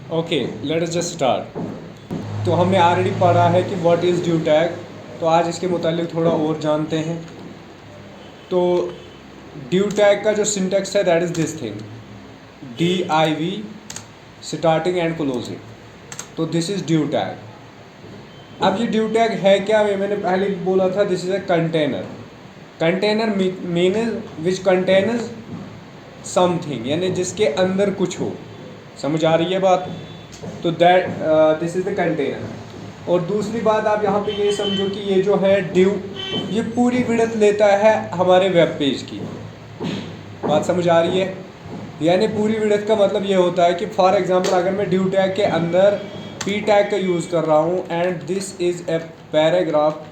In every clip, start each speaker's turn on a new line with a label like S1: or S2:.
S1: Okay, let us just start. तो हमने already पढ़ा है कि व्हाट इज़ ड्यू टैग। तो आज इसके मुतालिक थोड़ा और जानते हैं। तो ड्यू टैग का जो सिंटेक्स है that is this thing, DIV starting and closing. तो दिस इज़ ड्यू टैग। अब ये ड्यू टैग है क्या, ये मैंने पहले भी बोला था, this is a container. Container mean which containers something, यानी जिसके अंदर कुछ हो। समझ आ रही है बात? तो that this is the container. और दूसरी बात आप यहाँ पे ये समझो कि ये जो है ड्यू, ये पूरी विड्थ लेता है हमारे वेब पेज की। बात समझ आ रही है? यानी पूरी विड्थ का मतलब ये होता है कि फॉर एग्जांपल अगर मैं ड्यू टैग के अंदर पी टैग का यूज़ कर रहा हूँ and this is a paragraph,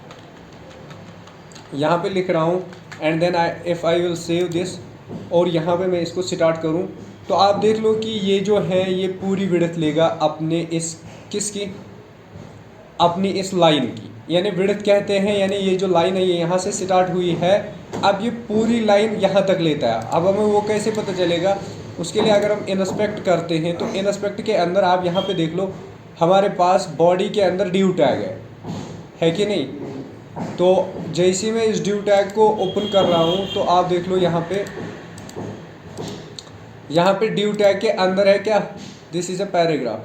S1: यहाँ पे लिख रहा हूँ and then if I will save this और यहाँ पे मैं इसको स्टार्ट करूँ, तो आप देख लो कि ये जो है ये पूरी विड्थ लेगा अपने इस किसकी, अपनी इस लाइन की। यानी विड्थ कहते हैं, यानी ये जो लाइन है ये यहाँ से स्टार्ट हुई है, अब ये पूरी लाइन यहाँ तक लेता है। अब हमें वो कैसे पता चलेगा? उसके लिए अगर हम इंस्पेक्ट करते हैं तो इंस्पेक्ट के अंदर आप यहाँ पे देख लो, हमारे पास बॉडी के अंदर ड्यू टैग है कि नहीं? तो जैसे मैं इस ड्यू टैग को ओपन कर रहा हूँ तो आप देख लो यहाँ पे ड्यू टैग के अंदर है क्या, this is a paragraph.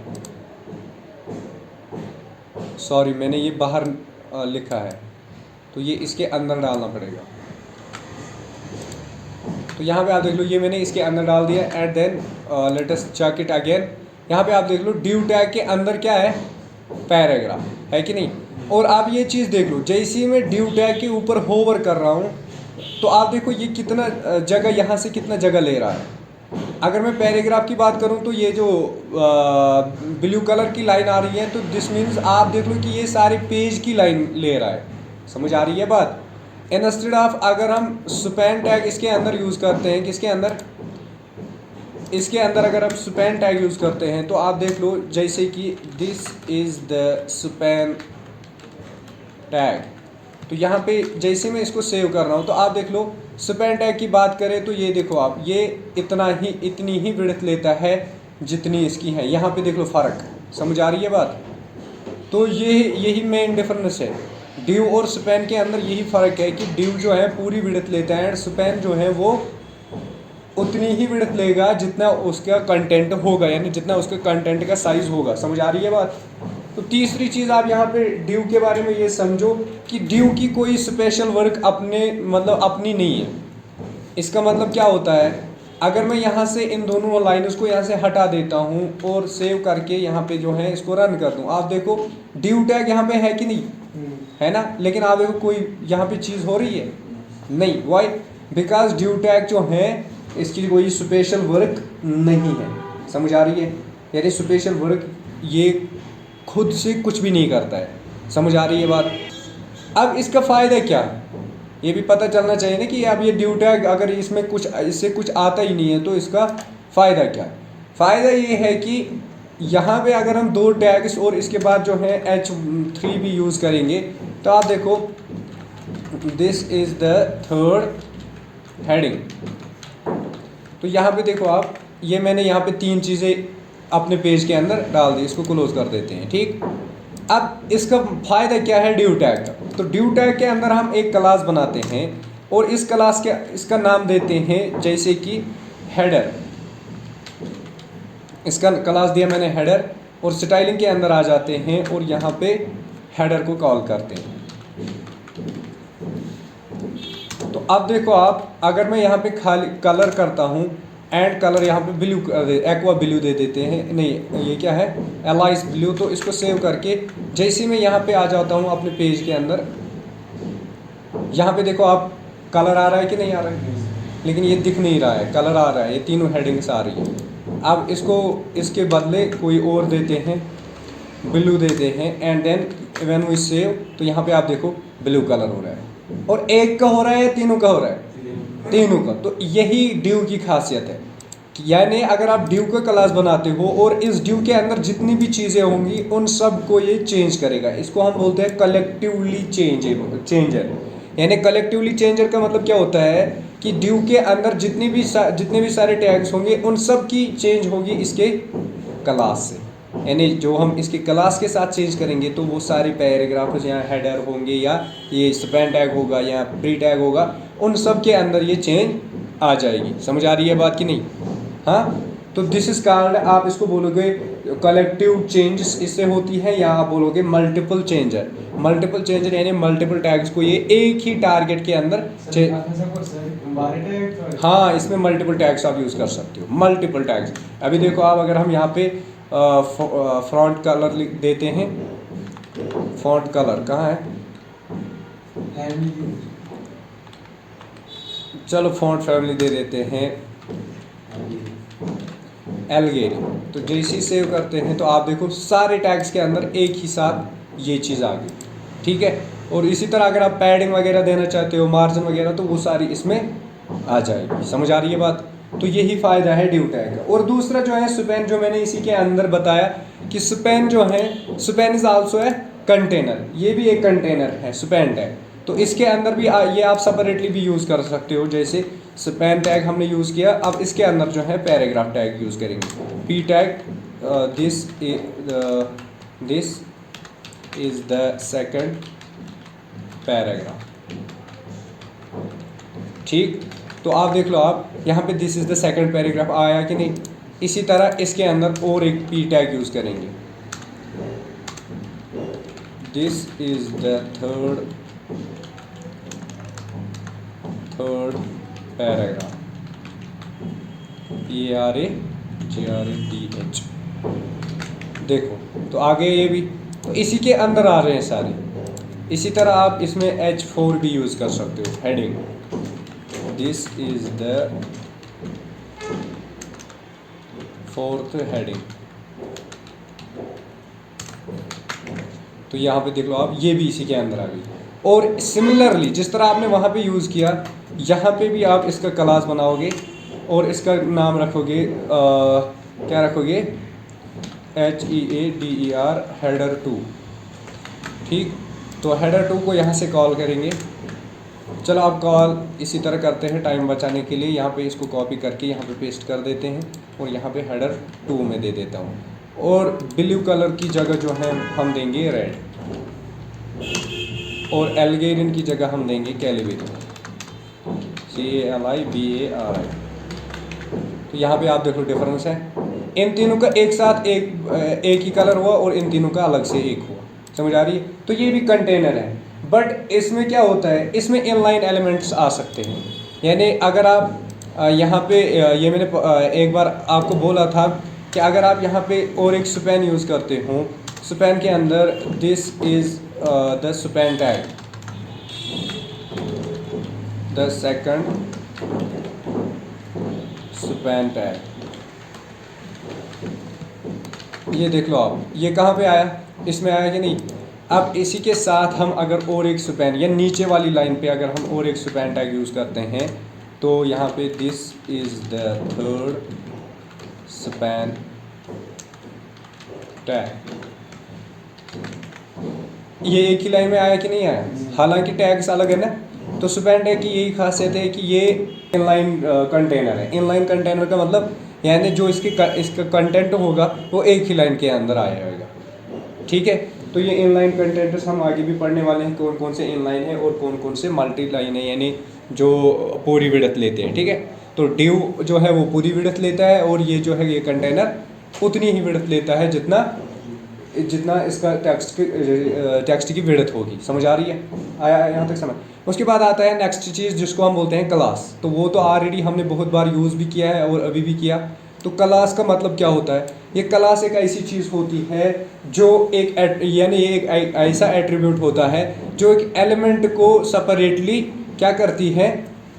S1: Sorry, मैंने ये बाहर लिखा है, तो ये इसके अंदर डालना पड़ेगा। तो यहाँ पे आप देख लो ये मैंने इसके अंदर डाल दिया and then let us check it again. यहाँ पे आप देख लो ड्यू टैग के अंदर क्या है, पैराग्राफ है कि नहीं? और आप ये चीज़ देख लो, जैसे ही मैं ड्यू टैग के ऊपर होवर कर रहा हूँ तो आप देखो ये कितना जगह, यहाँ से कितना जगह ले रहा है। अगर मैं पैराग्राफ की बात करूं तो ये जो ब्लू कलर की लाइन आ रही है, तो दिस मीन्स आप देख लो कि ये सारे पेज की लाइन ले रहा है। समझ आ रही है बात? इंस्टेड ऑफ अगर हम स्पैन टैग इसके अंदर यूज़ करते हैं, किसके अंदर, इसके अंदर अगर आप स्पैन टैग यूज़ करते हैं तो आप देख लो जैसे कि this is the span tag. तो यहाँ पे जैसे मैं इसको सेव कर रहा हूँ तो आप देख लो स्पैन टैग की बात करें तो ये देखो आप, ये इतनी ही विड्थ लेता है जितनी इसकी है। यहाँ पे देख लो फ़र्क। समझ आ रही है बात? तो यही मेन डिफरेंस है ड्यू और स्पैन के अंदर। यही फ़र्क है कि ड्यू जो है पूरी विड्थ लेता है, स्पैन जो है वो उतनी ही विड्थ लेगा जितना उसका कंटेंट होगा, यानी जितना उसके कंटेंट का साइज़ होगा। समझ आ रही है बात? तो तीसरी चीज़ आप यहाँ पे ड्यू के बारे में ये समझो कि ड्यू की कोई स्पेशल वर्क अपनी नहीं है। इसका मतलब क्या होता है, अगर मैं यहाँ से इन दोनों लाइन्स को यहाँ से हटा देता हूँ और सेव करके यहाँ पे जो है इसको रन कर दूँ, आप देखो ड्यू टैग यहाँ पे है कि नहीं है ना? लेकिन आप देखो कोई यहाँ पे चीज़ हो रही है नहीं। वाई? बिकॉज ड्यू टैग जो है इसकी कोई स्पेशल वर्क नहीं है। समझ आ रही है? यानी स्पेशल वर्क ये खुद से कुछ भी नहीं करता है। समझ आ रही है बात? अब इसका फ़ायदा क्या है ये भी पता चलना चाहिए ना कि अब ये ड्यू टैग अगर इसमें कुछ, इससे कुछ आता ही नहीं है तो इसका फ़ायदा क्या है? फ़ायदा ये है कि यहाँ पे अगर हम दो टैग्स और इसके बाद जो है H3 भी यूज़ करेंगे तो आप देखो this is the third heading. तो यहाँ पे देखो आप, ये मैंने यहाँ पे तीन चीज़ें अपने पेज के अंदर डाल दी। इसको क्लोज कर देते हैं, ठीक? अब इसका फ़ायदा क्या है ड्यू टैग का? तो ड्यू टैग के अंदर हम एक क्लास बनाते हैं और इस क्लास के इसका नाम देते हैं जैसे कि हेडर। इसका क्लास दिया मैंने हेडर, और स्टाइलिंग के अंदर आ जाते हैं और यहाँ पे हेडर को कॉल करते हैं। तो अब देखो आप, अगर मैं यहाँ पे खाली कलर करता हूँ एंड कलर यहाँ पे ब्लू, एक्वा ब्लू दे देते हैं, नहीं ये क्या है, एलाइस ब्लू। तो इसको सेव करके जैसे मैं यहाँ पे आ जाता हूँ अपने पेज के अंदर, यहाँ पे देखो आप कलर आ रहा है कि नहीं आ रहा है? लेकिन ये दिख नहीं रहा है, कलर आ रहा है, ये तीनों हेडिंग्स आ रही है। अब इसको इसके बदले कोई और देते हैं, ब्लू देते हैं and then when we save, तो यहाँ पे आप देखो ब्लू कलर हो रहा है। और एक का हो रहा है या तीनों का हो रहा है? तीनों का। तो यही ड्यू की खासियत है, यानी अगर आप ड्यू का क्लास बनाते हो और इस ड्यू के अंदर जितनी भी चीज़ें होंगी उन सब को ये चेंज करेगा। इसको हम बोलते हैं कलेक्टिवली चेंजर। यानी कलेक्टिवली चेंजर का मतलब क्या होता है कि ड्यू के अंदर जितने भी सारे टैग्स होंगे उन सब की चेंज होगी इसके क्लास से। यानी जो हम इसके क्लास के साथ चेंज करेंगे तो वो सारे पैराग्राफ्स यहाँ हेडर होंगे या ये स्पैन टैग होगा या प्री टैग होगा, उन सब के अंदर ये चेंज आ जाएगी। समझ आ रही है बात कि नहीं? हाँ, तो दिस इज कॉल्ड, आप इसको बोलोगे कलेक्टिव चेंजेस इससे होती है, या आप बोलोगे मल्टीपल चेंजर। मल्टीपल चेंजर यानी मल्टीपल टैग्स को ये एक ही टारगेट के अंदर हाँ, इसमें मल्टीपल टैग्स आप यूज़ कर सकते हो, मल्टीपल टैग्स। अभी देखो आप, अगर हम यहाँ पे फ्रंट कलर देते हैं, फॉन्ट कलर कहाँ है, चलो फॉन्ट फैमिली दे देते हैं एल्गेरी। तो जैसे ही सेव करते हैं तो आप देखो सारे टैग्स के अंदर एक ही साथ ये चीज़ आ गई, ठीक है। और इसी तरह अगर आप पैडिंग वगैरह देना चाहते हो, मार्जिन वगैरह, तो वो सारी इसमें आ जाएगी। समझ आ रही है बात? तो यही फ़ायदा है div टैग का। और दूसरा जो है स्पैन, जो मैंने इसी के अंदर बताया कि स्पैन जो है, स्पैन इज़ आल्सो है कंटेनर, ये भी एक कंटेनर है स्पैन टैग। तो इसके अंदर भी ये आप सेपरेटली भी यूज़ कर सकते हो। जैसे स्पैन टैग हमने यूज़ किया, अब इसके अंदर जो है पैराग्राफ टैग यूज़ करेंगे। P tag, this is the second paragraph, ठीक। तो आप देख लो, आप यहाँ पे this is the second paragraph आया कि नहीं। इसी तरह इसके अंदर और एक पी टैग यूज़ करेंगे, this is the third paragraph, PRAGRADH। देखो तो आगे ये भी तो इसी के अंदर आ रहे हैं सारे। इसी तरह आप इसमें H4 भी यूज़ कर सकते हो, heading, this is the fourth heading. तो यहाँ पे देख लो आप, ये भी इसी के अंदर आ गई। और सिमिलरली जिस तरह आपने वहाँ पे यूज़ किया, यहाँ पे भी आप इसका क्लास बनाओगे और इसका नाम रखोगे, क्या रखोगे, HEADER हेडर 2, ठीक। तो हेडर 2 को यहाँ से कॉल करेंगे। चलो आप कॉल इसी तरह करते हैं टाइम बचाने के लिए। यहाँ पे इसको कॉपी करके यहाँ पे पेस्ट कर देते हैं और यहाँ पे हेडर 2 में दे देता हूँ। और ब्लू कलर की जगह जो है हम देंगे रेड, और एल्गेरियन की जगह हम देंगे कैलिबेरियन, CALIBARI। तो यहाँ पे आप देखो डिफरेंस है, इन तीनों का एक साथ एक ही कलर हुआ और इन तीनों का अलग से एक हुआ। समझ आ रही है? तो ये भी कंटेनर है, बट इसमें क्या होता है, इसमें इनलाइन एलिमेंट्स आ सकते हैं। यानी अगर आप यहाँ पे ये मैंने एक बार आपको बोला था कि अगर आप यहाँ पे और एक स्पैन यूज़ करते हो, स्पैन के अंदर this is the span tag, the second span tag, ये देख लो आप, ये कहाँ पे आया, इसमें आया कि नहीं। अब इसी के साथ हम अगर और एक स्पैन या नीचे वाली लाइन पे अगर हम और एक स्पैन टैग यूज़ करते हैं, तो यहाँ पे this is the third span tag, ये एक ही लाइन में आया कि नहीं आया। हालांकि टैग्स अलग है ना। तो स्पैन टैग की यही खासियत है कि ये इनलाइन कंटेनर है। इनलाइन कंटेनर का मतलब यानी जो इसका कंटेंट होगा वो एक ही लाइन के अंदर आया होगा, ठीक है। तो ये इनलाइन कंटेंट्स हम आगे भी पढ़ने वाले हैं, कौन कौन से इनलाइन है और कौन कौन से मल्टी लाइन है, यानी जो पूरी विड्थ लेते हैं, ठीक है। तो div जो है वो पूरी विड्थ लेता है, और ये जो है ये कंटेनर उतनी ही विड्थ लेता है जितना इसका टेक्स्ट की विड्थ होगी। समझ आ रही है? आया यहाँ तक समझ। उसके बाद आता है नेक्स्ट चीज़ जिसको हम बोलते हैं क्लास। तो वो तो ऑलरेडी हमने बहुत बार यूज़ भी किया है और अभी भी किया। तो क्लास का मतलब क्या होता है? ये क्लास एक ऐसी चीज़ होती है जो यानी एक ऐसा एट्रीब्यूट होता है जो एक एलिमेंट को सेपरेटली क्या करती है,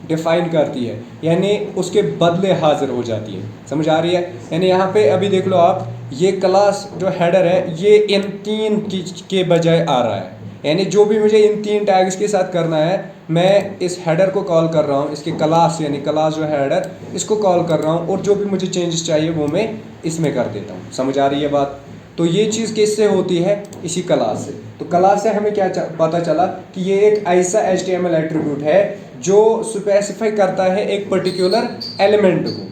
S1: डिफाइन करती है, यानी उसके बदले हाजिर हो जाती है। समझ आ रही है? यानी यहाँ पे अभी देख लो आप, ये क्लास जो हेडर है ये इन तीन के बजाय आ रहा है, यानी जो भी मुझे इन तीन टैग्स के साथ करना है मैं इस हेडर को कॉल कर रहा हूँ, इसके क्लास यानी क्लास जो है हेडर, इसको कॉल कर रहा हूँ, और जो भी मुझे चेंजेस चाहिए वो मैं इसमें कर देता हूँ। समझ आ रही है बात? तो ये चीज़ किससे होती है? इसी क्लास से। तो क्लास से हमें क्या पता चला कि ये एक ऐसा HTML एट्रीब्यूट है जो स्पेसिफाई करता है एक पर्टिकुलर एलिमेंट को,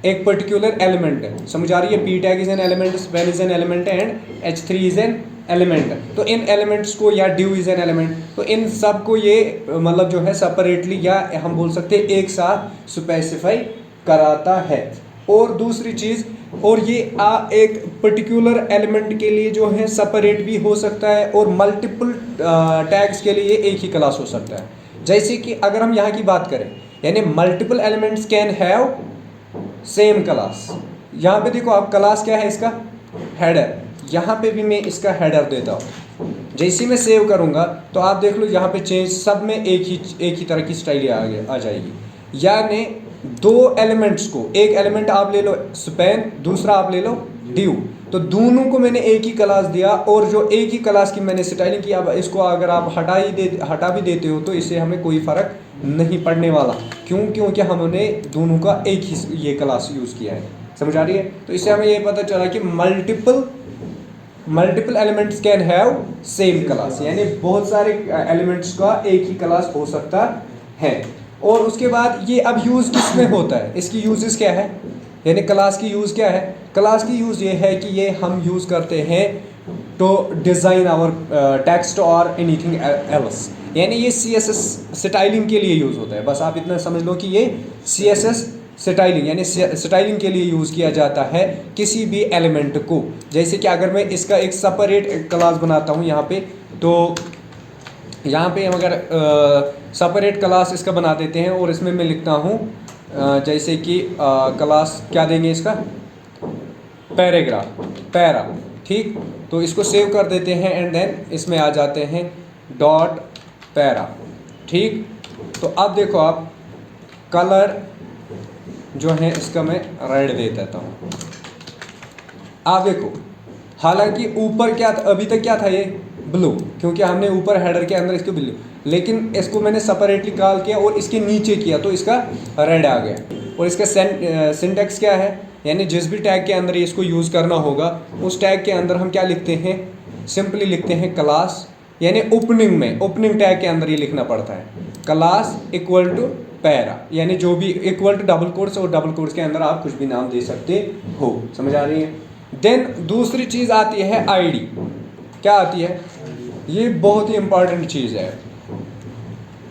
S1: एक पर्टिकुलर एलिमेंट है, समझ आ रही है। P tag is an element, Spain is an element and H3 is an element. तो इन एलिमेंट्स को, या ड्यू इज एन एलिमेंट, तो इन सब को ये मतलब जो है सेपरेटली या हम बोल सकते हैं एक साथ स्पेसिफाई कराता है। और दूसरी चीज़, और ये एक पर्टिकुलर एलिमेंट के लिए जो है सेपरेट भी हो सकता है और मल्टीपल टैग्स के लिए एक ही क्लास हो सकता है। जैसे कि अगर हम यहाँ की बात करें, यानी multiple elements can have same class. यहाँ पे देखो आप, क्लास क्या है इसका, हेडर। यहाँ पे भी मैं इसका हेडर देता हूँ। जैसे मैं सेव करूँगा तो आप देख लो यहाँ पे चेंज, सब में एक ही तरह की स्टाइल आ जाएगी। यानी दो एलिमेंट्स को, एक एलिमेंट आप ले लो स्पैन, दूसरा आप ले लो ड्यू, तो दोनों को मैंने एक ही क्लास दिया और जो एक ही क्लास की मैंने स्टाइलिंग किया। अब इसको अगर आप हटा भी देते हो तो इससे हमें कोई फ़र्क नहीं पड़ने वाला। क्यों? क्योंकि हमने दोनों का एक ही ये क्लास यूज़ किया है, समझ आ रही है। तो इससे हमें ये पता चला कि multiple elements can have same class, यानी बहुत सारे एलिमेंट्स का एक ही क्लास हो सकता है। और उसके बाद ये अब यूज़ किसमें होता है, इसकी यूजेस क्या है, यानी क्लास की यूज़ क्या है। क्लास की यूज़ ये है कि ये हम यूज़ करते हैं टू डिज़ाइन आवर टेक्स्ट और एनीथिंग एल्स, यानी ये CSS स्टाइलिंग के लिए यूज़ होता है। बस आप इतना समझ लो कि ये CSS स्टाइलिंग, यानी स्टाइलिंग के लिए यूज़ किया जाता है किसी भी एलिमेंट को। जैसे कि अगर मैं इसका एक सेपरेट क्लास बनाता हूँ यहाँ पे, तो यहाँ पे हम अगर सेपरेट क्लास इसका बना देते हैं और इसमें मैं लिखता हूँ जैसे कि क्लास क्या देंगे इसका, पैरा, ठीक। तो इसको सेव कर देते हैं एंड देन इसमें आ जाते हैं डॉट पैरा, ठीक। तो अब देखो आप, कलर जो है इसका मैं रेड दे देता हूँ। आप देखो, हालांकि ऊपर क्या था, अभी तक क्या था ये ब्लू, क्योंकि हमने ऊपर हेडर के अंदर इसको ब्लू, लेकिन इसको मैंने सेपरेटली कॉल किया और इसके नीचे किया तो इसका रेड आ गया। और इसका सिंटैक्स क्या है, यानी जिस भी टैग के अंदर इसको यूज़ करना होगा उस टैग के अंदर हम क्या लिखते हैं, सिंपली लिखते हैं क्लास, यानी ओपनिंग टैग के अंदर ये लिखना पड़ता है, क्लास इक्वल टू पैरा, यानी जो भी इक्वल टू डबल कोट्स, और डबल कोट्स के अंदर आप कुछ भी नाम दे सकते हो, समझ आ रही है। देन दूसरी चीज़ आती है आईडी। क्या आती है, ये बहुत ही इंपॉर्टेंट चीज़ है।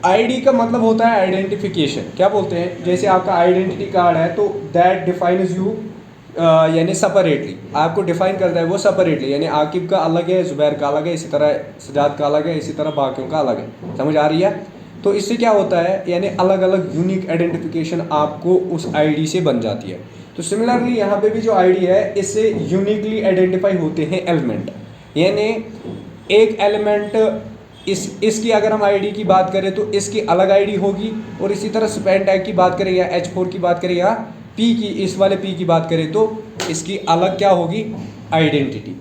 S1: आईडी का मतलब होता है आइडेंटिफिकेशन। क्या बोलते हैं, जैसे आपका आइडेंटिटी कार्ड है तो दैट डिफाइंस यू, यानी सेपरेटली आपको डिफाइन करता है वो सेपरेटली, यानी आकिब का अलग है, जुबैर का अलग है, इसी तरह सजाद का अलग है, इसी तरह बाकियों का अलग है, समझ आ रही है। तो इससे क्या होता है, यानी अलग अलग यूनिक आइडेंटिफिकेशन आपको उस आईडी से बन जाती है। तो सिमिलरली यहाँ पे भी जो आईडी है इससे यूनिकली आइडेंटिफाई होते हैं एलिमेंट, यानी एक एलिमेंट इसकी अगर हम आईडी की बात करें तो इसकी अलग आईडी होगी, और इसी तरह स्पैन टैग की बात करें या H4 की बात करें या P की, इस वाले P की बात करें तो इसकी अलग क्या होगी, आइडेंटिटी,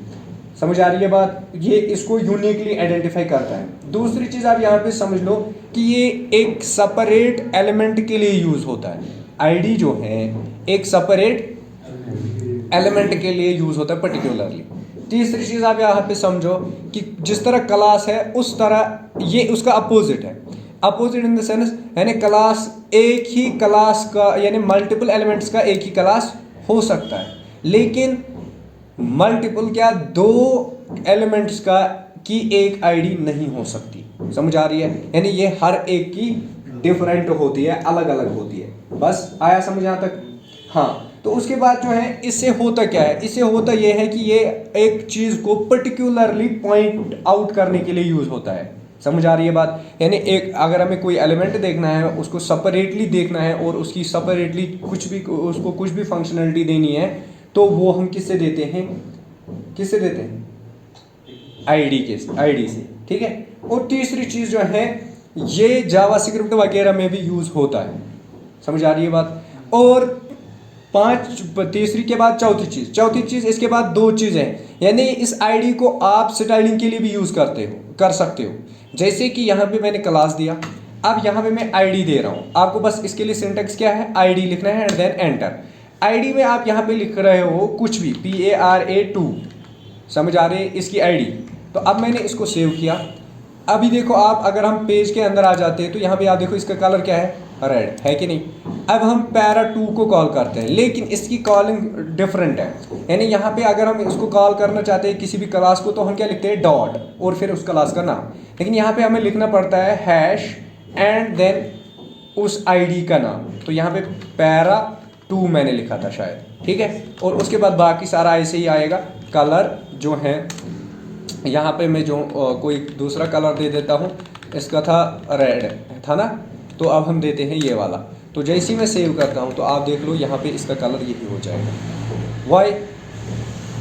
S1: समझ आ रही है बात। ये इसको यूनिकली आइडेंटिफाई करता है। दूसरी चीज़ आप यहाँ पे समझ लो कि ये एक सेपरेट एलिमेंट के लिए यूज़ होता है। आईडी जो है एक सेपरेट एलिमेंट के लिए यूज़ होता है पर्टिकुलरली। तीसरी चीज़ आप यहाँ पे समझो कि जिस तरह क्लास है उस तरह ये उसका अपोजिट है। अपोजिट इन द सेंस, यानी क्लास एक ही क्लास का, यानी मल्टीपल एलिमेंट्स का एक ही क्लास हो सकता है, लेकिन मल्टीपल क्या, दो एलिमेंट्स का की एक आईडी नहीं हो सकती, समझ आ रही है। यानी ये हर एक की डिफरेंट होती है, अलग अलग होती है। बस आया समझ यहाँ तक। हाँ, तो उसके बाद जो है इससे होता क्या है, इससे होता यह है कि ये एक चीज़ को पर्टिकुलरली पॉइंट आउट करने के लिए यूज़ होता है, समझ आ रही है बात। यानी एक अगर हमें कोई एलिमेंट देखना है, उसको सेपरेटली देखना है और उसकी सेपरेटली उसको कुछ भी फंक्शनलिटी देनी है, तो वो हम किससे देते हैं, आईडी से, ठीक है। और तीसरी चीज़ जो है ये जावास्क्रिप्ट वगैरह में भी यूज़ होता है, समझ आ रही है बात। और तीसरी के बाद चौथी चीज़ इसके बाद दो चीज़ हैं, यानी इस आईडी को आप स्टाइलिंग के लिए भी यूज़ कर सकते हो। जैसे कि यहाँ पे मैंने क्लास दिया, अब यहाँ पे मैं आईडी दे रहा हूँ, आपको बस इसके लिए सिंटैक्स क्या है, आईडी लिखना है एंड देन एंटर। आईडी में आप यहाँ पे लिख रहे हो कुछ भी, PARA2, समझ आ रही है इसकी आईडी। तो अब मैंने इसको सेव किया। अभी देखो आप, अगर हम पेज के अंदर आ जाते हैं तो यहाँ पे आप देखो इसका कलर क्या है, रेड, है कि नहीं। अब हम पैरा 2 को कॉल करते हैं, लेकिन इसकी कॉलिंग डिफरेंट है। यानी यहाँ पे अगर हम इसको कॉल करना चाहते हैं किसी भी क्लास को, तो हम क्या लिखते हैं, डॉट और फिर उस क्लास का नाम। लेकिन यहाँ पे हमें लिखना पड़ता है हैश एंड देन उस आईडी का नाम। तो यहाँ पे पैरा 2 मैंने लिखा था शायद, ठीक है। और उसके बाद बाकी सारा ऐसे ही आएगा। कलर जो है यहाँ पे मैं जो कोई दूसरा कलर दे देता हूँ, इसका था रेड था ना, तो अब हम देते हैं ये वाला। तो जैसे ही मैं सेव करता हूँ तो आप देख लो यहाँ पे इसका कलर यही हो जाएगा। Why?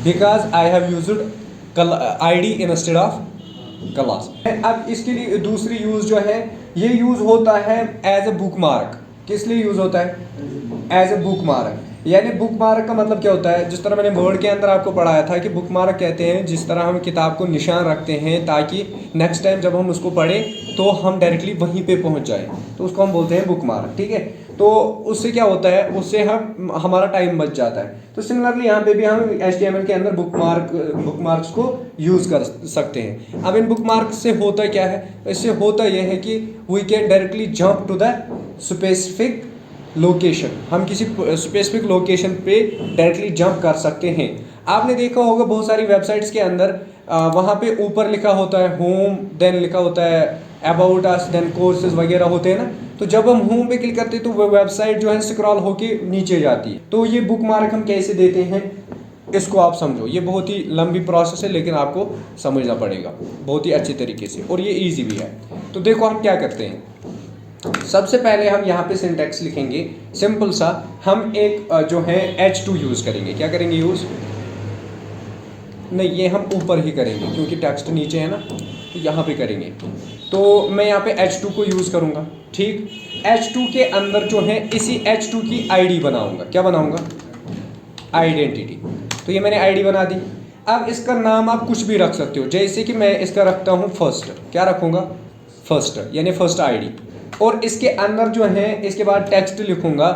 S1: Because I have used ID instead of class. अब इसके लिए दूसरी यूज़ जो है, ये यूज़ होता है एज ए बुक मार्क। किस लिए यूज़ होता है? As a bookmark. यानी बुक मार्क का मतलब क्या होता है, जिस तरह मैंने वर्ड के अंदर आपको पढ़ाया था कि बुक मार्क कहते हैं जिस तरह हम किताब को निशान रखते हैं ताकि नेक्स्ट टाइम जब हम उसको पढ़ें तो हम डायरेक्टली वहीं पे पहुंच जाएं, तो उसको हम बोलते हैं बुक मार्क, ठीक है। तो उससे क्या होता है, उससे हमारा टाइम बच जाता है। तो सिमिलरली यहाँ पे भी हम HTML के अंदर बुक मार्क्स को यूज़ कर सकते हैं। अब इन बुक मार्क्स से होता क्या है, इससे होता यह है कि we can directly jump to the specific location. हम किसी स्पेसिफिक लोकेशन पे डायरेक्टली जंप कर सकते हैं। आपने देखा होगा बहुत सारी वेबसाइट्स के अंदर वहाँ पे ऊपर लिखा होता है होम, देन लिखा होता है अबाउट अस, देन कोर्सेज वगैरह होते हैं ना। तो जब हम होम पे क्लिक करते हैं तो वो वेबसाइट जो है स्क्रॉल होके नीचे जाती है। तो ये बुक मार्क हम कैसे देते हैं इसको आप समझो। ये बहुत ही लंबी प्रोसेस है लेकिन आपको समझना पड़ेगा बहुत ही अच्छे तरीके से, और ये ईजी भी है। तो देखो हम क्या करते हैं, सबसे पहले हम यहाँ पे सिंटैक्स लिखेंगे सिंपल सा। हम एक जो है H2 यूज़ करेंगे। क्या करेंगे यूज़? नहीं, ये हम ऊपर ही करेंगे क्योंकि टेक्स्ट नीचे है ना, तो यहाँ पे करेंगे। तो मैं यहाँ पे H2 को यूज़ करूँगा, ठीक। H2 के अंदर जो है इसी H2 की आईडी बनाऊँगा। क्या बनाऊँगा? आइडेंटिटी। तो ये मैंने आईडी बना दी। अब इसका नाम आप कुछ भी रख सकते हो, जैसे कि मैं इसका रखता हूँ फर्स्ट। क्या रखूँगा? फर्स्ट, यानी फर्स्ट आईडी। और इसके अंदर जो है इसके बाद टेक्स्ट लिखूँगा,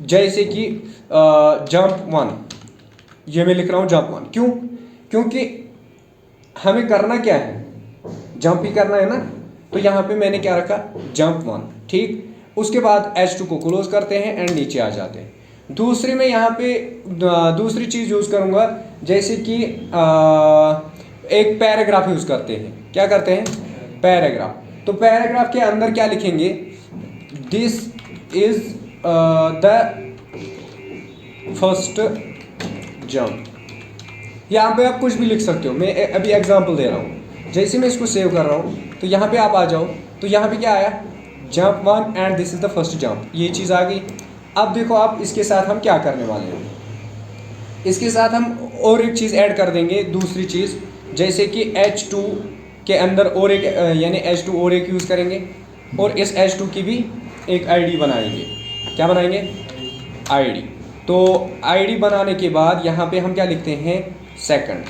S1: जैसे कि जंप 1। ये मैं लिख रहा हूँ जंप 1, क्यों? क्योंकि हमें करना क्या है, जंप ही करना है ना। तो यहाँ पे मैंने क्या रखा, जंप 1, ठीक। उसके बाद H2 को क्लोज करते हैं एंड नीचे आ जाते हैं। दूसरी में यहाँ पे दूसरी चीज़ यूज़ करूँगा, जैसे कि एक पैराग्राफ यूज़ करते हैं। क्या करते हैं? पैराग्राफ। तो पैराग्राफ के अंदर क्या लिखेंगे, this is the first jump. यहाँ पे आप कुछ भी लिख सकते हो, मैं अभी एग्जांपल दे रहा हूँ। जैसे मैं इसको सेव कर रहा हूँ तो यहाँ पे आप आ जाओ, तो यहाँ पे क्या आया, jump 1 and this is the first jump, ये चीज़ आ गई। अब देखो आप इसके साथ हम क्या करने वाले हैं, इसके साथ हम और एक चीज़ ऐड कर देंगे, दूसरी चीज़, जैसे कि H2 के अंदर और एक यानी H2 और एक यूज़ करेंगे और इस H2 की भी एक आईडी बनाएंगे। क्या बनाएंगे? आईडी। तो आईडी बनाने के बाद यहाँ पे हम क्या लिखते हैं, सेकंड।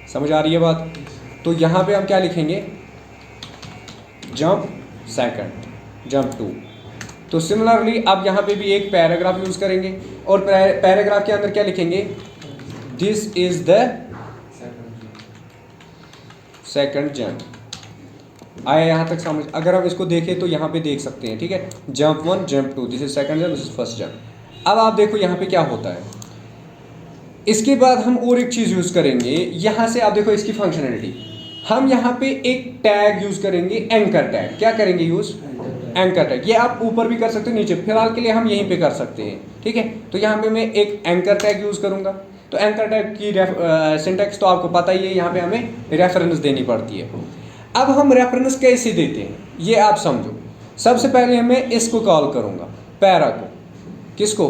S1: समझ आ रही है बात? तो यहाँ पे हम क्या लिखेंगे, जंप सेकंड, जंप 2। तो सिमिलरली अब यहाँ पे भी एक पैराग्राफ यूज़ करेंगे और पैराग्राफ के अंदर क्या लिखेंगे, this is the second jump. आया यहाँ तक समझ? अगर हम इसको देखें तो यहाँ पे देख सकते हैं, ठीक है, jump 1, jump 2, this is second jump, this is first jump. अब आप देखो यहाँ पे क्या होता है। इसके बाद हम और एक चीज़ यूज़ करेंगे, यहाँ से आप देखो इसकी फंक्शनैलिटी। हम यहाँ पे एक टैग यूज़ करेंगे, एंकर टैग। क्या करेंगे यूज़? Anchor tag. ये आप ऊपर भी कर सकते हो, नीचे, फिलहाल के लिए हम यहीं पे कर सकते हैं, ठीक है। तो यहाँ पे मैं एक एंकर टैग यूज़ करूँगा। तो एंकर टैग की सिंटैक्स तो आपको पता ही है, यहाँ पे हमें रेफरेंस देनी पड़ती है। अब हम रेफरेंस कैसे देते हैं ये आप समझो। सबसे पहले मैं इसको कॉल करूँगा, पैरा को। किसको?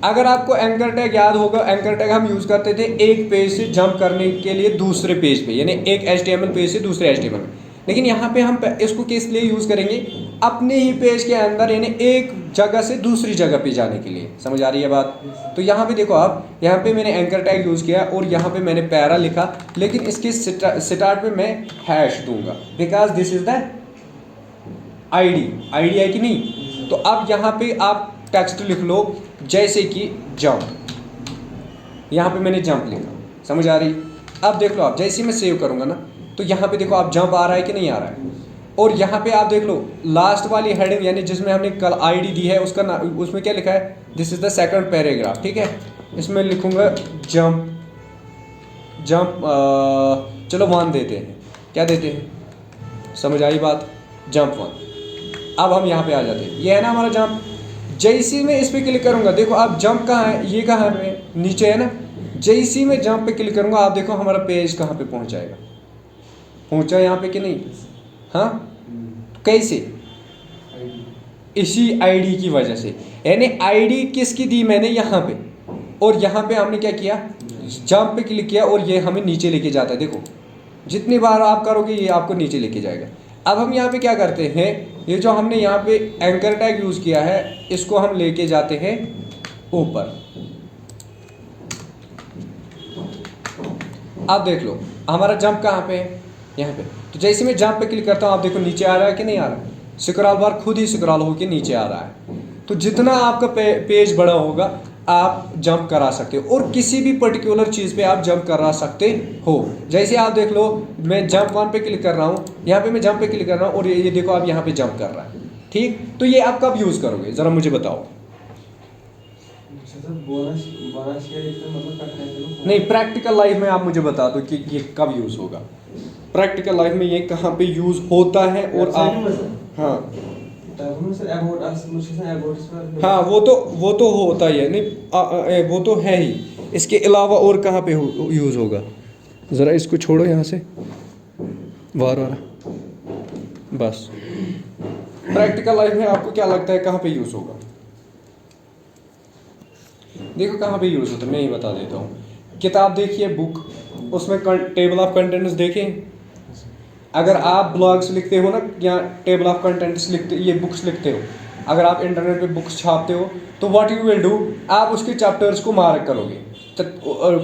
S1: अगर आपको एंकर टैग याद होगा, एंकर टैग हम यूज़ करते थे एक पेज से जंप करने के लिए दूसरे पेज पे, यानी एक HTML पेज से दूसरे HTML में। लेकिन यहाँ पे हम इसको किस लिए यूज़ करेंगे, अपने ही पेज के अंदर, यानी एक जगह से दूसरी जगह पे जाने के लिए। समझ आ रही है बात? तो यहाँ पे देखो आप, यहाँ पे मैंने एंकर टैग यूज़ किया और यहाँ पे मैंने पैरा लिखा, लेकिन इसके स्टार्ट पे मैं हैश दूंगा, because this is the ID है कि नहीं। तो अब यहाँ पे आप टेक्स्ट लिख लो, जैसे कि जंप। यहाँ पे मैंने जंप लिखा, समझ आ रही? अब देख लो आप, जैसे मैं सेव करूँगा ना, तो यहाँ पे देखो आप जंप आ रहा है कि नहीं आ रहा है। और यहाँ पे आप देख लो लास्ट वाली हेडिंग यानी जिसमें हमने कल आईडी दी है उसका उसमें क्या लिखा है, this is the second paragraph, ठीक है। इसमें लिखूंगा जंप चलो 1 देते हैं, क्या देते हैं, समझ आई बात, जंप 1। अब हम यहाँ पे आ जाते हैं, ये है ना हमारा जंप। जैसे मैं इस पर क्लिक करूँगा, देखो आप जंप कहाँ है, ये कहाँ पे नीचे है ना, जैसे मैं जंप पे क्लिक करूँगा आप देखो हमारा पेज कहाँ पे पहुँच जाएगा, पहुँचा यहाँ पे कि नहीं, हाँ कैसे, इसी आईडी की वजह से, यानी आईडी किसकी दी मैंने यहाँ पे, और यहाँ पे हमने क्या किया, जंप पे क्लिक किया और ये हमें नीचे लेके जाता है। देखो जितनी बार आप करोगे ये आपको नीचे लेके जाएगा। अब हम यहाँ पे क्या करते हैं, ये जो हमने यहाँ पे एंकर टैग यूज़ किया है इसको हम लेके जाते हैं ऊपर। आप देख लो हमारा जंप कहाँ पे है, यहाँ पे। तो जैसे मैं जंप पे क्लिक करता हूँ आप देखो नीचे आ रहा है कि नहीं आ रहा है, स्क्रॉल बार खुद ही स्क्रॉल होके नीचे आ रहा है। तो जितना आपका पेज बड़ा होगा आप जंप करा सकते हो, और किसी भी पर्टिकुलर चीज़ पे आप जंप करा सकते हो। जैसे आप देख लो मैं जंप 1 पे क्लिक कर रहा हूँ, यहाँ पे मैं जंप पे क्लिक कर रहा हूँ और ये देखो आप यहाँ पे जंप कर रहा है, ठीक। तो ये आप कब यूज़ करोगे ज़रा मुझे बताओ। नहीं, प्रैक्टिकल लाइफ में आप मुझे बता दो कि ये कब यूज़ होगा, प्रैक्टिकल लाइफ में ये कहाँ पे यूज़ होता है। और आप हाँ वो तो होता ही है, नहीं वो तो है ही, इसके अलावा और कहाँ पे यूज़ होगा, ज़रा इसको छोड़ो यहाँ से बार बस। प्रैक्टिकल लाइफ में आपको क्या लगता है कहाँ पे यूज़ होगा, देखो कहाँ पे यूज़ होता है, मैं ये बता देता हूँ। किताब देखिए, बुक, उसमें टेबल ऑफ कंटेंट्स देखें। अगर आप ब्लॉग्स लिखते हो ना या टेबल ऑफ कंटेंट्स लिखते, ये बुक्स लिखते हो, अगर आप इंटरनेट पे बुक्स छापते हो तो व्हाट यू विल डू, आप उसके चैप्टर्स को मार्क करोगे।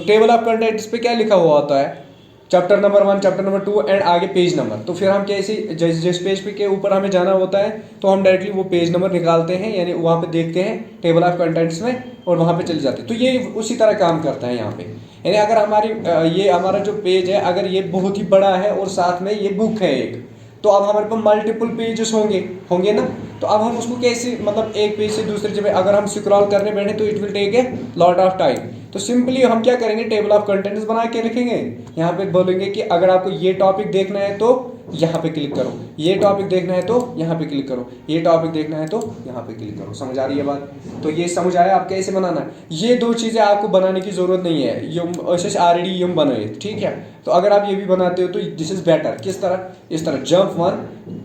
S1: टेबल ऑफ कंटेंट्स पे क्या लिखा हुआ होता है, chapter number 1, chapter number 2 and आगे पेज नंबर। तो फिर हम कैसे जिस पेज पे के ऊपर हमें जाना होता है तो हम डायरेक्टली वो पेज नंबर निकालते हैं, यानी वहाँ पे देखते हैं टेबल ऑफ कंटेंट्स में और वहाँ पे चले जाते हैं। तो ये उसी तरह काम करता है यहाँ पे, यानी अगर हमारी ये हमारा जो पेज है अगर ये बहुत ही बड़ा है और साथ में ये बुक है एक, तो अब हमारे पास मल्टीपल पेजेस होंगे ना। तो अब हम उसको कैसे, मतलब एक पेज से दूसरे जगह अगर हम स्क्रॉल करने बैठे तो it will take a lot of time. तो सिंपली हम क्या करेंगे, टेबल ऑफ कंटेंट्स बना के रखेंगे, यहाँ पे बोलेंगे कि अगर आपको ये टॉपिक देखना है तो यहाँ पे क्लिक करो, ये टॉपिक देखना है तो यहाँ पे क्लिक करो, ये टॉपिक देखना है तो यहाँ पे क्लिक करो। समझ आ रही है बात। तो ये समझ आया आप कैसे बनाना है। ये 2 चीज़ें आपको बनाने की ज़रूरत नहीं है, यम ऑलरेडी यम बनाए, ठीक है। तो अगर आप ये भी बनाते हो तो दिस इज़ बेटर। किस तरह, इस तरह जंप 1,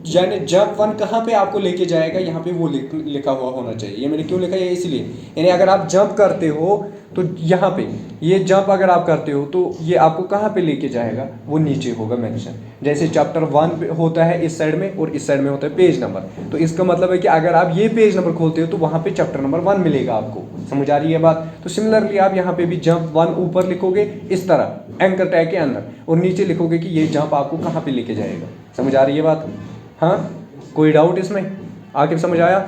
S1: यानी जंप 1 कहाँ पे आपको लेके जाएगा, यहाँ पे वो लिखा हुआ होना चाहिए। ये मैंने क्यों लिखा है, इसलिए यानी अगर आप जंप करते हो तो यहाँ पे ये जंप अगर आप करते हो तो ये आपको कहाँ पे लेके जाएगा, वो नीचे होगा मेंशन। जैसे चैप्टर 1 होता है इस साइड में और इस साइड में होता है पेज नंबर, तो इसका मतलब है कि अगर आप ये पेज नंबर खोलते हो तो वहाँ पे चैप्टर नंबर 1 मिलेगा आपको। समझ आ रही है बात। तो सिमिलरली आप यहाँ पे भी जंप 1 ऊपर लिखोगे इस तरह एंकर टैग के अंदर, और नीचे लिखोगे कि ये जंप आपको कहाँ पे लेके जाएगा। समझ आ रही है बात। हाँ, कोई डाउट इसमें, आगे समझ आया।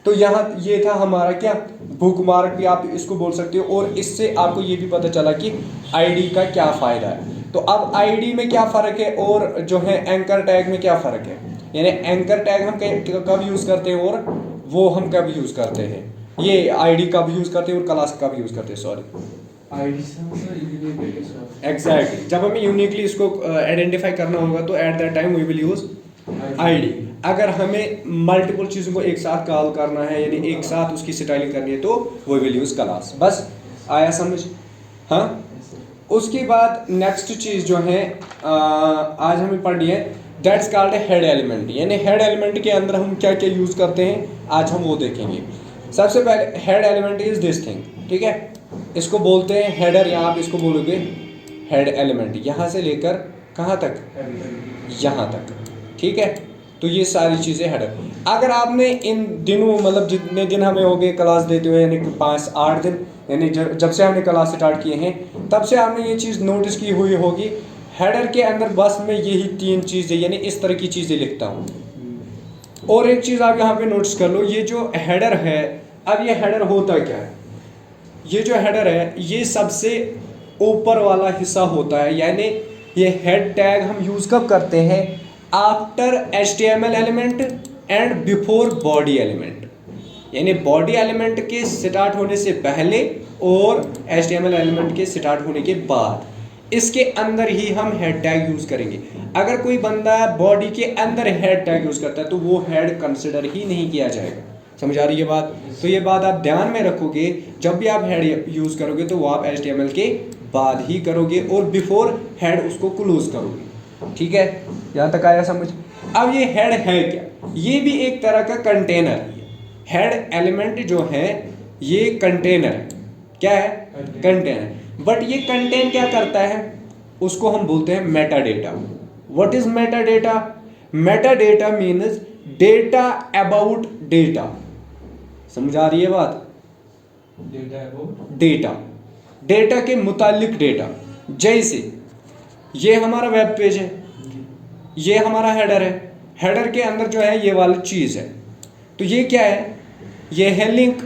S1: तो यहाँ ये था हमारा क्या, बुक मार्क भी आप इसको बोल सकते हो। और इससे आपको ये भी पता चला कि आईडी का क्या फ़ायदा है। तो अब आईडी में क्या फ़र्क है और जो है एंकर टैग में क्या फ़र्क है, यानी एंकर टैग हम कब यूज़ करते हैं और वो हम कब यूज़ करते हैं, ये आईडी कब यूज़ करते हैं और क्लास कब यूज़ करते हैं, सॉरी एग्जैक्टली। जब हमें यूनिकली इसको आइडेंटिफाई करना होगा तो at that time we will use ID. अगर हमें मल्टीपल चीज़ों को एक साथ कॉल करना है, यानी एक साथ उसकी स्टाइलिंग करनी है, तो वो विल यूज़ क्लास। बस आया समझ। हाँ, उसके बाद नेक्स्ट चीज़ जो है आज हमें पढ़नी है, that's called a head element. यानी हेड एलिमेंट के अंदर हम क्या क्या यूज़ करते हैं आज हम वो देखेंगे। सबसे पहले head element is this thing, ठीक है। इसको बोलते हैं हेडर, या आप इसको बोलोगे हेड एलिमेंट, यहाँ से लेकर कहाँ तक, यहाँ तक, ठीक है। तो ये सारी चीज़ें हेडर। अगर आपने इन दिनों, मतलब जितने दिन हमें हो गए क्लास देते हुए, यानी कि 5-8 दिन, यानी जब से हमने क्लास स्टार्ट किए हैं तब से आपने ये चीज़ नोटिस की हुई होगी, हेडर के अंदर बस मैं यही 3 चीज़ें, यानी इस तरह की चीज़ें लिखता हूँ। और एक चीज़ आप यहाँ पे नोटिस कर लो, ये जो हेडर है, अब ये हेडर होता क्या है, ये जो हेडर है ये सबसे ऊपर वाला हिस्सा होता है। यानी ये हेड टैग हम यूज़ कब करते हैं, after HTML element and before body element, यानी बॉडी एलिमेंट के स्टार्ट होने से पहले और HTML एलिमेंट के स्टार्ट होने के बाद, इसके अंदर ही हम हेड टैग यूज करेंगे। अगर कोई बंदा बॉडी के अंदर हेड टैग यूज करता है तो वो हेड कंसिडर ही नहीं किया जाएगा। समझ आ रही है बात? तो ये बात आप ध्यान में रखोगे, जब भी आप हेड यूज करोगे तो वो आप HTML के बाद ही करोगे और बिफोर हेड उसको क्लोज करोगे। ठीक है, यहाँ तक आया समझ? अब ये हेड है क्या? ये भी एक तरह का कंटेनर है। हेड एलिमेंट जो है ये कंटेनर है। क्या है? कंटेनर। बट ये कंटेन क्या करता है? उसको हम बोलते हैं Meta data. What is Meta data? Meta data means data about data. समझ आ रही है बात?
S2: डेटा अबाउट
S1: डेटा, डेटा के मुतालिक डेटा। जैसे ये हमारा वेब पेज है, ये हमारा हेडर है, हेडर के अंदर जो है ये वाली चीज़ है, तो ये क्या है? ये है लिंक।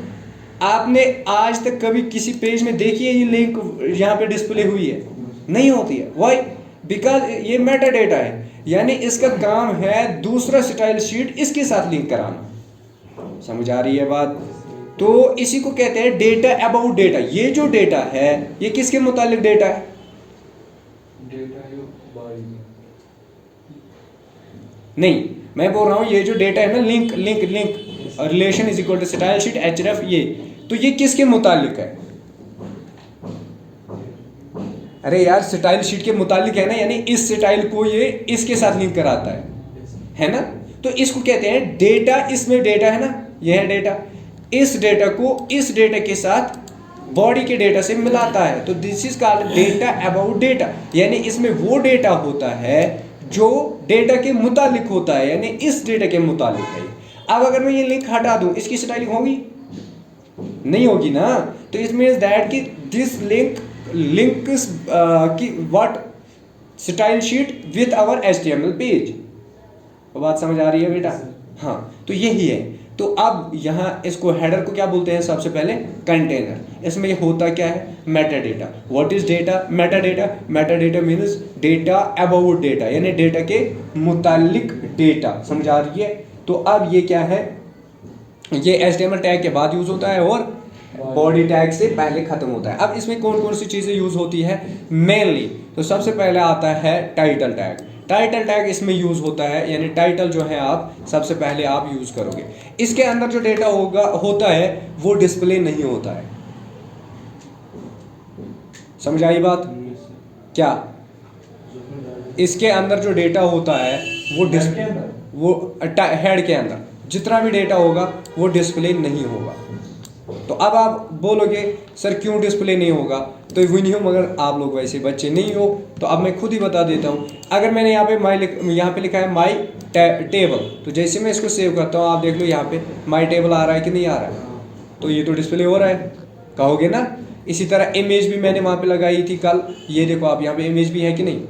S1: आपने आज तक कभी किसी पेज में देखी है ये लिंक यहाँ पे डिस्प्ले हुई है? नहीं होती है। वाई? बिकॉज ये मेटा डेटा है, यानी इसका काम है दूसरा स्टाइल शीट इसके साथ लिंक कराना। समझ आ रही है बात? तो इसी को कहते हैं डेटा अबाउट डेटा। ये जो डेटा है ये किसके मुतालिक डेटा है?
S2: डेटा यो बॉडी
S1: नहीं, मैं बोल रहा हूँ ये जो डेटा है ना, link link link relation is equal to style sheet href, ये तो ये किसके मुतालिक है? अरे यार स्टाइल शीट के मुतालिक है ना, यानी इस स्टाइल को ये इसके साथ लिंक कराता है ना? तो इसको कहते हैं डेटा। इसमें डेटा है ना, ये है डेटा, इस डेटा को इस डेटा के साथ बॉडी के डेटा से मिलाता है, तो this is called data about data. यानी इसमें वो डेटा होता है जो डेटा के मुतालिक होता है, यानी इस डेटा के मुतालिक है। अब अगर मैं ये लिंक हटा दूं, इसकी स्टाइलिंग होगी? नहीं होगी ना। तो इट मीन्स दैट कि दिस लिंक की what style sheet with our HTML page. बात समझ आ रही है बेटा? हाँ, तो यही है। तो अब यहाँ इसको हेडर को क्या बोलते हैं? सबसे पहले कंटेनर। इसमें ये होता क्या है? Meta data. What is data? Meta data, Meta data means data about data, यानी डेटा के मुतालिक डेटा। समझ आ रही है? तो अब ये क्या है? ये HTML टैग के बाद यूज होता है और बॉडी टैग से पहले खत्म होता है। अब इसमें कौन कौन सी चीजें यूज होती है मेनली? तो सबसे पहले आता है टाइटल टैग। टाइटल टैग इसमें यूज होता है, यानी टाइटल जो है आप सबसे पहले आप यूज करोगे। इसके अंदर जो डेटा होता है वो डिस्प्ले नहीं होता है। समझ आई बात? क्या? इसके अंदर जो डेटा होता है वो हेड के अंदर जितना भी डेटा होगा वो डिस्प्ले नहीं होगा। तो अब आप बोलोगे सर क्यों डिस्प्ले नहीं होगा? तो वही हूँ, मगर आप लोग वैसे बच्चे नहीं हो, तो अब मैं खुद ही बता देता हूँ। अगर मैंने यहाँ पे लिखा है माई टेबल, तो जैसे मैं इसको सेव करता हूँ आप देख लो यहाँ पे माई टेबल आ रहा है कि नहीं आ रहा है? तो ये तो डिस्प्ले हो रहा है, कहोगे ना? इसी तरह इमेज भी मैंने वहाँ पे लगाई थी कल, ये देखो आप यहाँ पे इमेज भी है कि नहीं?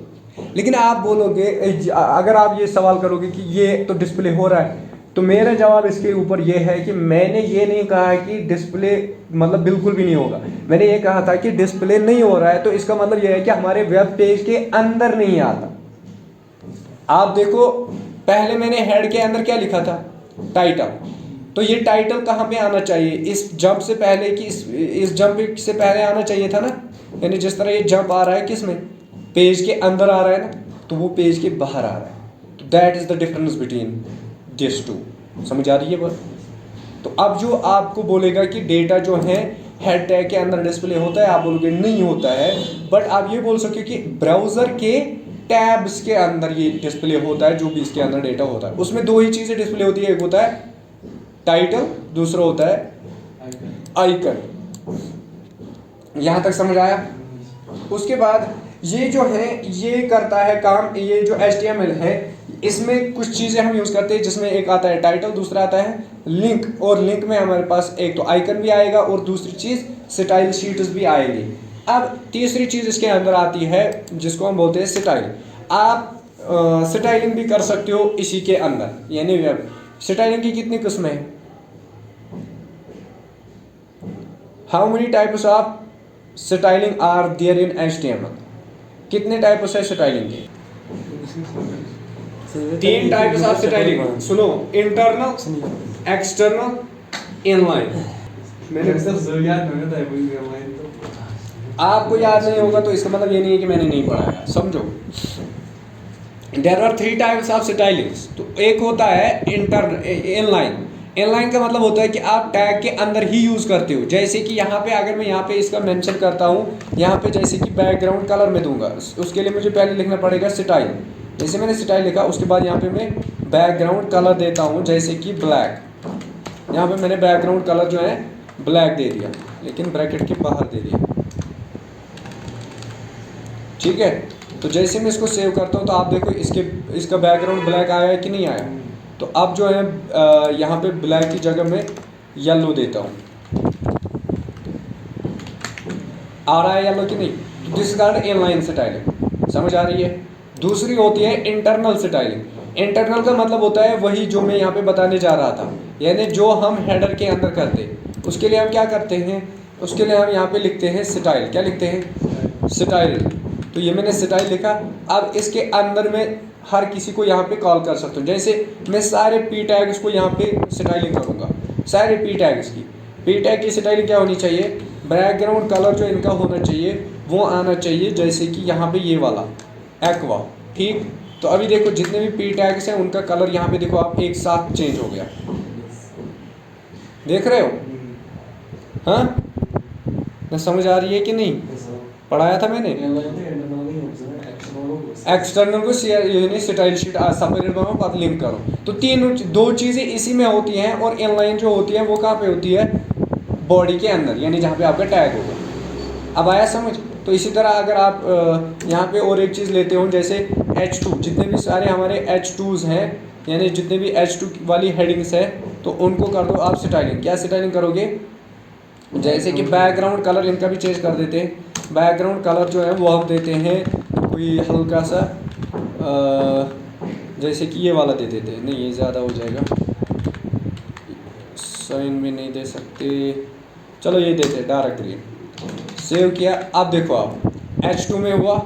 S1: लेकिन आप बोलोगे, अगर आप ये सवाल करोगे कि ये तो डिस्प्ले हो रहा है, तो मेरा जवाब इसके ऊपर ये है कि मैंने ये नहीं कहा कि डिस्प्ले मतलब बिल्कुल भी नहीं होगा। मैंने ये कहा था कि डिस्प्ले नहीं हो रहा है, तो इसका मतलब ये है कि हमारे वेब पेज के अंदर नहीं आता। आप देखो पहले मैंने हेड के अंदर क्या लिखा था? टाइटल। तो ये टाइटल कहाँ पे आना चाहिए? इस जंप से पहले कि इस जंप से पहले आना चाहिए था ना? यानी जिस तरह ये जंप आ रहा है किसमें? पेज के अंदर आ रहा है ना, तो वो पेज के बाहर आ रहा है। तो that is the difference between this two. समझ आ रही है बात? तो अब जो आपको बोलेगा कि डेटा जो है हेड टैग के अंदर डिस्प्ले होता है, आप बोलोगे नहीं होता है। बट आप ये बोल सकते हो कि ब्राउजर के टैब्स के अंदर ये डिस्प्ले होता है, जो भी इसके अंदर डेटा होता है। उसमें दो ही चीज़ें डिस्प्ले होती है, एक होता है टाइटल, दूसरा होता है आइकन। यहाँ तक समझ आया? उसके बाद ये जो है ये करता है काम, ये जो HTML है इसमें कुछ चीज़ें हम यूज़ करते हैं, जिसमें एक आता है टाइटल, दूसरा आता है लिंक। और लिंक में हमारे पास एक तो आइकन भी आएगा और दूसरी चीज़ स्टाइल शीट्स भी आएगी। अब तीसरी चीज़ इसके अंदर आती है जिसको हम बोलते हैं स्टाइल। आप स्टाइलिंग भी कर सकते हो इसी के अंदर, यानी वेब स्टाइलिंग की कितनी किस्में हैं? How many types of styling are there in HTML? कितने टाइप्स है स्टाइलिंग के? तीन टाइप्स ऑफ स्टाइलिंग सुनो, इंटरनल, एक्सटर्नल, इनलाइन। मैंने आपको याद नहीं होगा तो इसका मतलब ये नहीं है कि मैंने नहीं पढ़ाया, समझो। There are 3 types of stylings. तो एक होता है इनलाइन। इनलाइन का मतलब होता है कि आप टैग के अंदर ही यूज़ करते हो। जैसे कि यहाँ पे अगर मैं यहाँ पे इसका मेंशन करता हूँ, यहाँ पे जैसे कि बैकग्राउंड कलर में दूंगा, उसके लिए मुझे पहले लिखना पड़ेगा स्टाइल। जैसे मैंने स्टाइल लिखा, उसके बाद यहाँ पे मैं बैकग्राउंड कलर देता हूँ, जैसे कि ब्लैक। यहाँ पे मैंने बैकग्राउंड कलर जो है ब्लैक दे दिया, लेकिन ब्रैकेट के बाहर दे दिया, ठीक है। तो जैसे मैं इसको सेव करता हूँ तो आप देखो इसका बैकग्राउंड ब्लैक आया है कि नहीं आया। तो अब जो है यहाँ पे ब्लैक की जगह मैं येलो देता हूँ, आ रहा है येलो कि नहीं। तो दिस कार्ड इनलाइन स्टाइलिंग, समझ आ रही है। दूसरी होती है इंटरनल स्टाइलिंग। इंटरनल का मतलब होता है वही जो मैं यहाँ पे बताने जा रहा था, यानी जो हम हेडर के अंदर करते हैं। उसके लिए हम क्या करते हैं, उसके लिए हम यहाँ पे लिखते हैं स्टाइल। क्या लिखते हैं? स्टाइल। तो ये मैंने स्टाइल लिखा। अब इसके अंदर में हर किसी को यहाँ पे कॉल कर सकता हूँ। जैसे मैं सारे पी टैग्स को यहाँ पे स्टाइलिंग करूँगा, सारे पी टैग्स की। पी टैग की स्टाइलिंग क्या होनी चाहिए? बैकग्राउंड कलर जो इनका होना चाहिए वो आना चाहिए, जैसे कि यहाँ पे ये वाला एक्वा, ठीक। तो अभी देखो जितने भी पी टैग्स हैं उनका कलर यहाँ पे देखो आप एक साथ चेंज हो गया, देख रहे हो? हाँ, मैं समझ आ रही है कि नहीं? पढ़ाया था मैंने। एक्सटर्नल को स्टाइल शीट सेपरेट बनाओ, बाद लिंक करो। तो दो चीज़ें इसी में होती हैं, और इनलाइन जो होती है वो कहाँ पे होती है? बॉडी के अंदर, यानी जहाँ पे आपका टैग होगा। अब आया समझ? तो इसी तरह अगर आप यहाँ पे और एक चीज़ लेते हो, जैसे H2, जितने भी सारे हमारे H2s हैं, यानी जितने भी H2 वाली हेडिंग्स है, तो उनको कर दो आप स्टाइलिंग। क्या स्टाइलिंग करोगे? जैसे कि बैकग्राउंड कलर इनका भी चेंज कर देते हैं। बैकग्राउंड कलर जो है वो हम देते हैं कोई हल्का सा जैसे कि ये वाला दे देते हैं। नहीं, ये ज़्यादा हो जाएगा, साइन भी नहीं दे सकते, चलो ये देते हैं डार्क ग्रीन। सेव किया। अब देखो आप H2 में हुआ,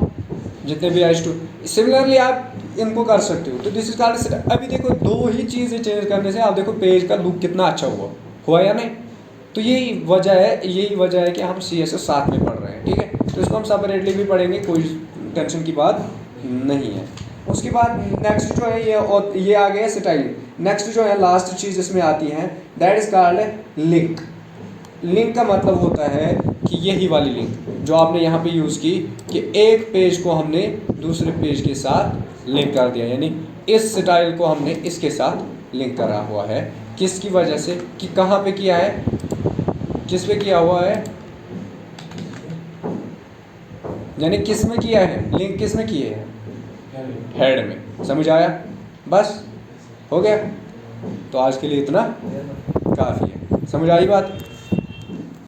S1: जितने भी H2, सिमिलरली आप इनको कर सकते हो। तो दिस इज कॉल्ड। अभी देखो दो ही चीज़ें चेंज करने से आप देखो पेज का लुक कितना अच्छा हुआ या नहीं। तो यही वजह है कि हम CSS साथ में पढ़ रहे हैं, ठीक है। तो इसको हम सेपरेटली भी पढ़ेंगे, कोई टेंशन की बात नहीं है। उसके बाद नेक्स्ट जो है ये आ गया स्टाइलिंग। नेक्स्ट जो है लास्ट चीज़ इसमें आती है, that is called link. Link का मतलब होता है कि यही वाली लिंक जो आपने यहाँ पे यूज़ की, कि एक पेज को हमने दूसरे पेज के साथ लिंक कर दिया, यानी इस स्टाइल को हमने इसके साथ लिंक करा हुआ है। किसकी वजह से? कि कहाँ पे किया है, किस पे किया हुआ है, यानी किस में किया है लिंक, किस में किए हैं? हेड में। समझ आया? बस हो गया। तो आज के लिए इतना काफ़ी है। समझ आई बात?